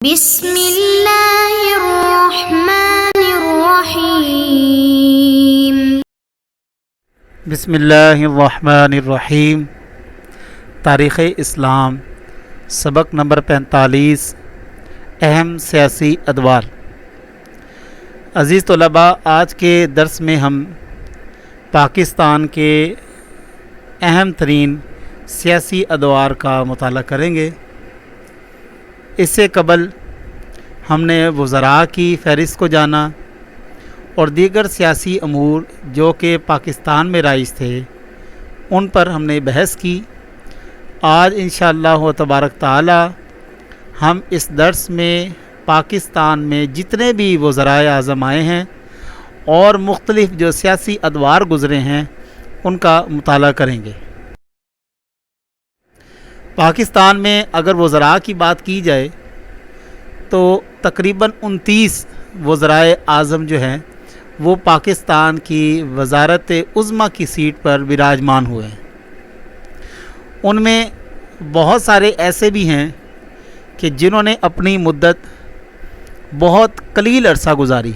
بسم اللہ الرحمن الرحیم۔ بسم اللہ الرحمن الرحیم۔ تاریخ اسلام سبق نمبر 45، اہم سیاسی ادوار۔ عزیز طلباء، آج کے درس میں ہم پاکستان کے اہم ترین سیاسی ادوار کا مطالعہ کریں گے۔ اس سے قبل ہم نے وزراء کی فہرست کو جانا اور دیگر سیاسی امور جو کہ پاکستان میں رائج تھے ان پر ہم نے بحث کی۔ آج انشاءاللہ تبارک تعالی ہم اس درس میں پاکستان میں جتنے بھی وزرائے اعظم آئے ہیں اور مختلف جو سیاسی ادوار گزرے ہیں ان کا مطالعہ کریں گے۔ پاکستان میں اگر وزراء کی بات کی جائے تو تقریباً 29 وزرائے اعظم جو ہیں وہ پاکستان کی وزارت عظمیٰ کی سیٹ پر براجمان ہوئے ہیں۔ ان میں بہت سارے ایسے بھی ہیں کہ جنہوں نے اپنی مدت بہت قلیل عرصہ گزاری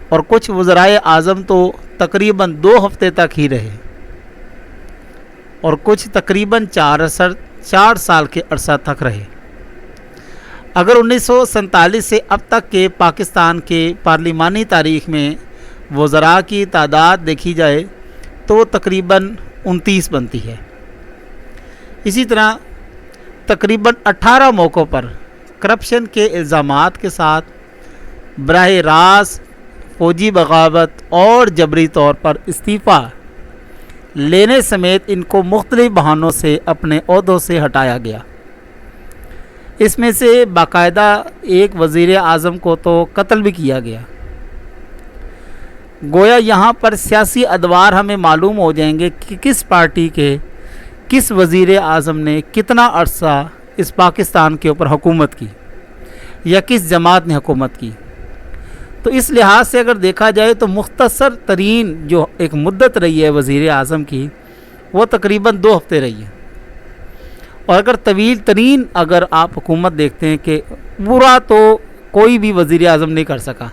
اور کچھ وزرائے اعظم تو تقریباً 2 ہفتے تک ہی رہے اور کچھ تقریباً 4 سال کے عرصہ تک رہے۔ اگر 1947 سے اب تک کے پاکستان کے پارلیمانی تاریخ میں وزراء کی تعداد دیکھی جائے تو تقریباً 29 بنتی ہے۔ اسی طرح تقریباً 18 موقعوں پر کرپشن کے الزامات کے ساتھ براہ راست فوجی بغاوت اور جبری طور پر استعفیٰ لینے سمیت ان کو مختلف بہانوں سے اپنے عہدوں سے ہٹایا گیا۔ اس میں سے باقاعدہ ایک وزیر اعظم کو تو قتل بھی کیا گیا۔ گویا یہاں پر سیاسی ادوار ہمیں معلوم ہو جائیں گے کہ کس پارٹی کے کس وزیر اعظم نے کتنا عرصہ اس پاکستان کے اوپر حکومت کی یا کس جماعت نے حکومت کی۔ تو اس لحاظ سے اگر دیکھا جائے تو مختصر ترین جو ایک مدت رہی ہے وزیر اعظم کی وہ تقریباً 2 ہفتے رہی ہے، اور اگر طویل ترین اگر آپ حکومت دیکھتے ہیں کہ پورا تو کوئی بھی وزیر اعظم نہیں کر سکا،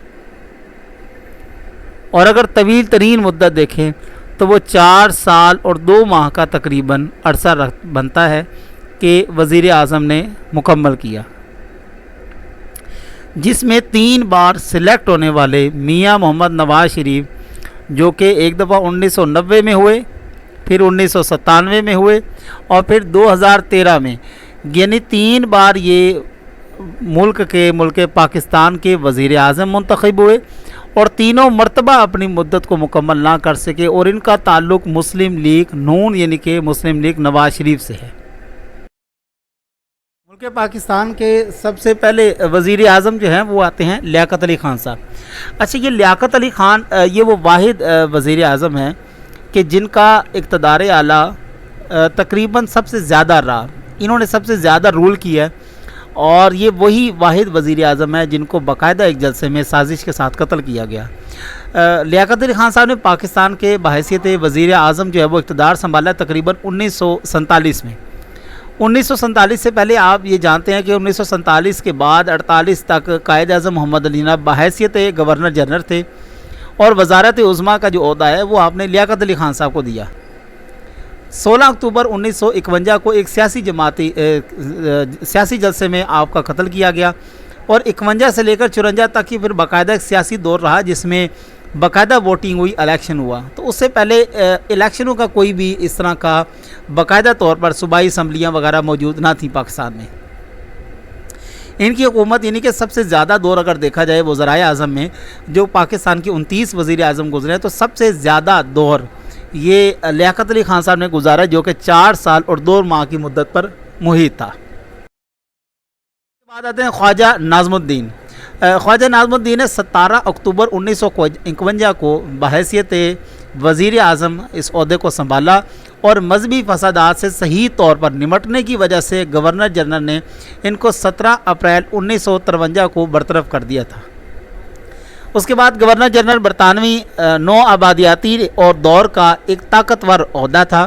اور اگر طویل ترین مدت دیکھیں تو وہ 4 سال اور 2 ماہ کا تقریباً عرصہ بنتا ہے کہ وزیر اعظم نے مکمل کیا، جس میں 3 بار سلیکٹ ہونے والے میاں محمد نواز شریف جو کہ ایک دفعہ 1990 میں ہوئے، پھر 1997 میں ہوئے اور پھر 2013 میں، یعنی 3 بار یہ ملک پاکستان کے وزیر اعظم منتخب ہوئے اور تینوں مرتبہ اپنی مدت کو مکمل نہ کر سکے، اور ان کا تعلق مسلم لیگ نون یعنی کہ مسلم لیگ نواز شریف سے ہے۔ ملک پاکستان کے سب سے پہلے وزیر اعظم جو ہیں وہ آتے ہیں لیاقت علی خان صاحب۔ اچھا، یہ لیاقت علی خان یہ وہ واحد وزیر اعظم ہیں کہ جن کا اقتدار اعلیٰ تقریباً سب سے زیادہ رہا، انہوں نے سب سے زیادہ رول کیا ہے، اور یہ وہی واحد وزیر اعظم ہے جن کو باقاعدہ ایک جلسے میں سازش کے ساتھ قتل کیا گیا۔ لیاقت علی خان صاحب نے پاکستان کے بحیثیت وزیر اعظم جو ہے وہ اقتدار سنبھالا تقریباً 1947 میں۔ 1947 سے پہلے آپ یہ جانتے ہیں کہ 1947 کے بعد 48 تک قائد اعظم محمد علی جناح بحیثیت گورنر جنرل تھے، اور وزارت عظمیٰ کا جو عہدہ ہے وہ آپ نے لیاقت علی خان صاحب کو دیا۔ 16 اکتوبر 1951 کو ایک سیاسی جلسے میں آپ کا قتل کیا گیا، اور 51 سے لے کر 54 تک کی پھر باقاعدہ ایک سیاسی دور رہا جس میں باقاعدہ ووٹنگ ہوئی، الیکشن ہوا۔ تو اس سے پہلے الیکشنوں کا کوئی بھی اس طرح کا باقاعدہ طور پر صوبائی اسمبلیاں وغیرہ موجود نہ تھیں پاکستان میں۔ ان کی حکومت یعنی کہ سب سے زیادہ دور اگر دیکھا جائے وزرائے اعظم میں جو پاکستان کے 29 وزیر اعظم گزرے ہیں تو سب سے زیادہ دور یہ لیاقت علی خان صاحب نے گزارا جو کہ 4 سال اور 2 ماہ کی مدت پر محیط تھا۔ اس کے بعد آتے ہیں خواجہ ناظم الدین۔ خواجہ ناظم الدین نے 17 اکتوبر 1951 کو بحیثیت وزیر اعظم اس عہدے کو سنبھالا، اور مذہبی فسادات سے صحیح طور پر نمٹنے کی وجہ سے گورنر جنرل نے ان کو 17 اپریل 1953 کو برطرف کر دیا تھا۔ اس کے بعد گورنر جنرل برطانوی نو آبادیاتی اور دور کا ایک طاقتور عہدہ تھا۔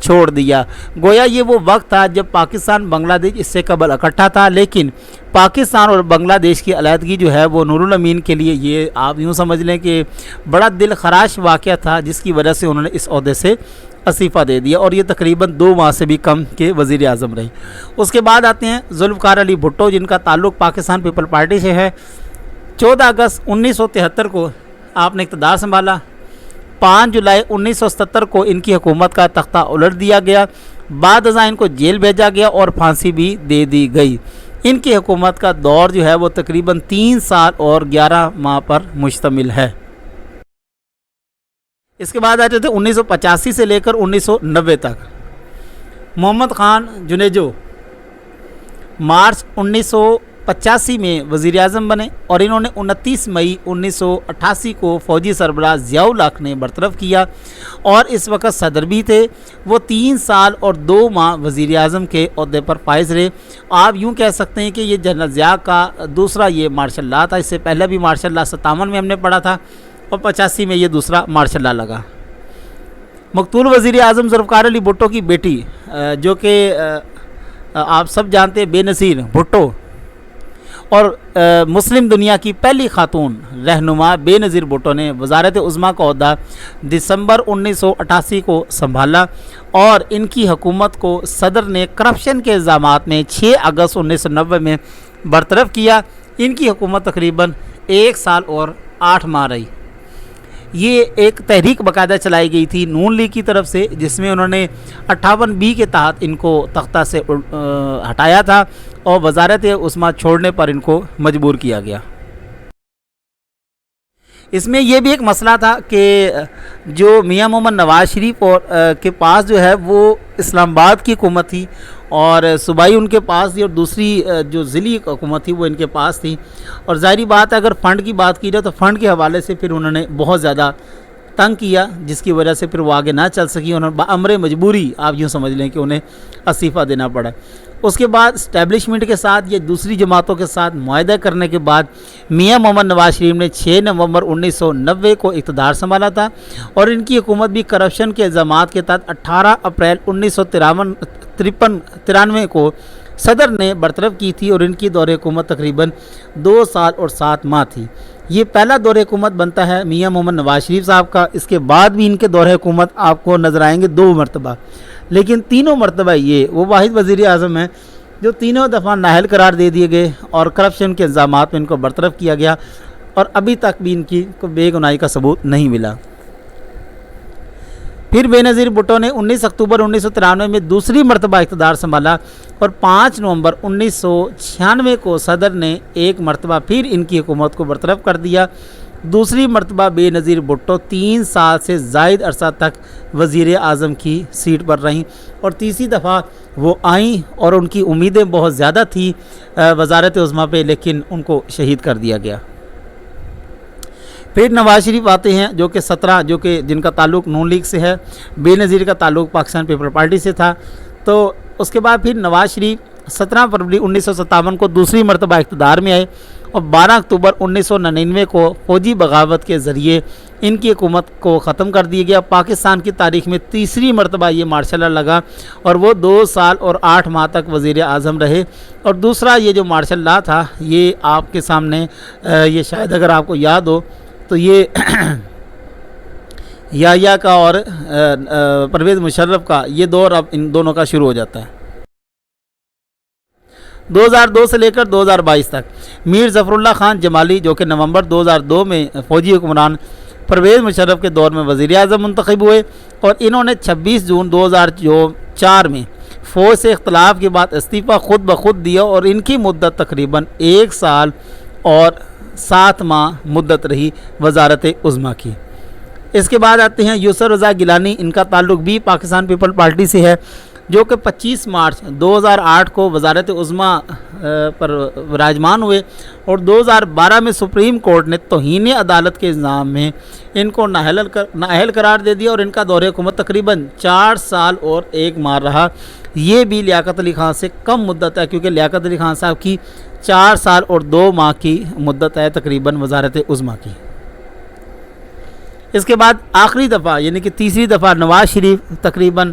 چھوڑ دیا۔ گویا یہ وہ وقت تھا جب پاکستان بنگلہ دیش اس سے قبل اکٹھا تھا، لیکن پاکستان اور بنگلہ دیش کی علیحدگی جو ہے وہ نور الامین کے لیے یہ آپ یوں سمجھ لیں کہ بڑا دل خراش واقعہ تھا، جس کی وجہ سے انہوں نے اس عہدے سے استعفیٰ دے دیا اور یہ تقریباً 2 ماہ سے بھی کم کے وزیر اعظم رہی۔ اس کے بعد آتے ہیں ذوالفقار علی بھٹو، جن کا تعلق پاکستان پیپل پارٹی سے ہے۔ 14 اگست 1973 کو آپ نے اقتدار سنبھالا۔ 5 جولائی 1977 کو ان کی حکومت کا تختہ الٹ دیا گیا، بعد ازاں ان کو جیل بھیجا گیا اور پھانسی بھی دے دی گئی۔ ان کی حکومت کا دور جو ہے وہ تقریباً 3 سال اور 11 ماہ پر مشتمل ہے۔ اس کے بعد آتے تھے 1985 سے لے کر 1990 تک۔ محمد خان جنیجو مارچ 1985 میں وزیر اعظم بنے اور انہوں نے 29 مئی 1988 کو فوجی سربراہ ضیاء الحق نے برطرف کیا اور اس وقت صدر بھی تھے۔ وہ 3 سال اور 2 ماہ وزیر اعظم کے عہدے پر فائز رہے۔ آپ یوں کہہ سکتے ہیں کہ یہ جنرل ضیاء کا دوسرا یہ مارشل لاء تھا۔ اس سے پہلے بھی مارشل لاء 57 میں ہم نے پڑھا تھا اور 85 میں یہ دوسرا مارشل لاء لگا۔ مقتول وزیر اعظم ذوالفقار علی بھٹو کی بیٹی جو کہ آپ سب جانتے ہیں بے نظیر بھٹو اور مسلم دنیا کی پہلی خاتون رہنما بے نظیر بھٹو نے وزارت عظمیٰ کا عہدہ دسمبر 1988 کو سنبھالا اور ان کی حکومت کو صدر نے کرپشن کے الزامات میں 6 اگست 1990 میں برطرف کیا۔ ان کی حکومت تقریباً 1 سال اور 8 ماہ رہی۔ یہ ایک تحریک باقاعدہ چلائی گئی تھی نون لیگ کی طرف سے، جس میں انہوں نے 58B کے تحت ان کو تختہ سے ہٹایا تھا اور وزارت عظمیٰ چھوڑنے پر ان کو مجبور کیا گیا۔ اس میں یہ بھی ایک مسئلہ تھا کہ جو میاں محمد نواز شریف اور کے پاس جو ہے وہ اسلام آباد کی حکومت تھی اور صوبائی ان کے پاس تھی اور دوسری جو ضلعی حکومت تھی وہ ان کے پاس تھی، اور ظاہری بات ہے اگر فنڈ کی بات کی جائے تو فنڈ کے حوالے سے پھر انہوں نے بہت زیادہ تنگ کیا، جس کی وجہ سے پھر وہ آگے نہ چل سکی۔ انہوں نے بامر مجبوری آپ یوں سمجھ لیں کہ انہیں استعفیٰ دینا پڑا۔ اس کے بعد اسٹیبلشمنٹ کے ساتھ یا دوسری جماعتوں کے ساتھ معاہدہ کرنے کے بعد میاں محمد نواز شریف نے 6 نومبر 1990 کو اقتدار سنبھالا تھا اور ان کی حکومت بھی کرپشن کے الزامات کے تحت 18 اپریل 1993 کو صدر نے برطرف کی تھی اور ان کی دور حکومت تقریباً 2 سال اور 7 ماہ تھی۔ یہ پہلا دور حکومت بنتا ہے میاں محمد نواز شریف صاحب کا۔ اس کے بعد بھی ان کے دور حکومت آپ کو نظر آئیں گے 2 مرتبہ، لیکن تینوں مرتبہ یہ وہ واحد وزیر اعظم ہیں جو تینوں دفعہ نااہل قرار دے دیے گئے اور کرپشن کے الزامات میں ان کو برطرف کیا گیا اور ابھی تک بھی ان کی بے گناہی کا ثبوت نہیں ملا۔ پھر بے نظیر بھٹو نے 19 اکتوبر 1993 میں دوسری مرتبہ اقتدار سنبھالا اور 5 نومبر 1996 کو صدر نے ایک مرتبہ پھر ان کی حکومت کو برطرف کر دیا۔ دوسری مرتبہ بے نظیر بھٹو 3 سال سے زائد عرصہ تک وزیر اعظم کی سیٹ پر رہیں اور تیسری دفعہ وہ آئیں اور ان کی امیدیں بہت زیادہ تھیں وزارت عظمیٰ پہ، لیکن ان کو شہید کر دیا گیا۔ پھر نواز شریف آتے ہیں جو کہ 17 جو کہ جن کا تعلق نون لیگ سے ہے، بے نظیر کا تعلق پاکستان پیپل پارٹی سے تھا۔ تو اس کے بعد پھر نواز شریف 17 فروری 1957 کو دوسری مرتبہ اقتدار میں آئے اور 12 اکتوبر 1999 کو فوجی بغاوت کے ذریعے ان کی حکومت کو ختم کر دیا گیا۔ پاکستان کی تاریخ میں تیسری مرتبہ یہ مارشل لاء لگا اور وہ 2 سال اور 8 ماہ تک وزیر اعظم رہے۔ اور دوسرا یہ جو مارشل لاء تھا یہ آپ کے سامنے یہ شاید اگر آپ کو یاد ہو تو یہ یحییٰ کا اور پرویز مشرف کا یہ دور اب ان دونوں کا شروع ہو جاتا ہے۔ 2002 سے لے کر 2022 تک میر ظفر اللہ خان جمالی جو کہ نومبر 2002 میں فوجی حکمران پرویز مشرف کے دور میں وزیر اعظم منتخب ہوئے اور انہوں نے 26 جون 2004 میں فوج سے اختلاف کے بعد استعفیٰ خود بخود دیا اور ان کی مدت تقریباً 1 سال اور 7 ماہ مدت رہی وزارت عظمیٰ کی۔ اس کے بعد آتے ہیں یسر رضا گیلانی، ان کا تعلق بھی پاکستان پیپل پارٹی سے ہے جو کہ 25 مارچ 2008 کو وزارت عظمیٰ پر وراجمان ہوئے اور 2012 میں سپریم کورٹ نے توہین عدالت کے الزام میں ان کو نااہل قرار دے دیا اور ان کا دور حکومت تقریباً 4 سال اور 1 ماہ رہا۔ یہ بھی لیاقت علی خان سے کم مدت ہے کیونکہ لیاقت علی خان صاحب کی 4 سال اور 2 ماہ کی مدت ہے تقریباً وزارت عظمیٰ کی۔ اس کے بعد آخری دفعہ یعنی کہ تیسری دفعہ نواز شریف تقریباً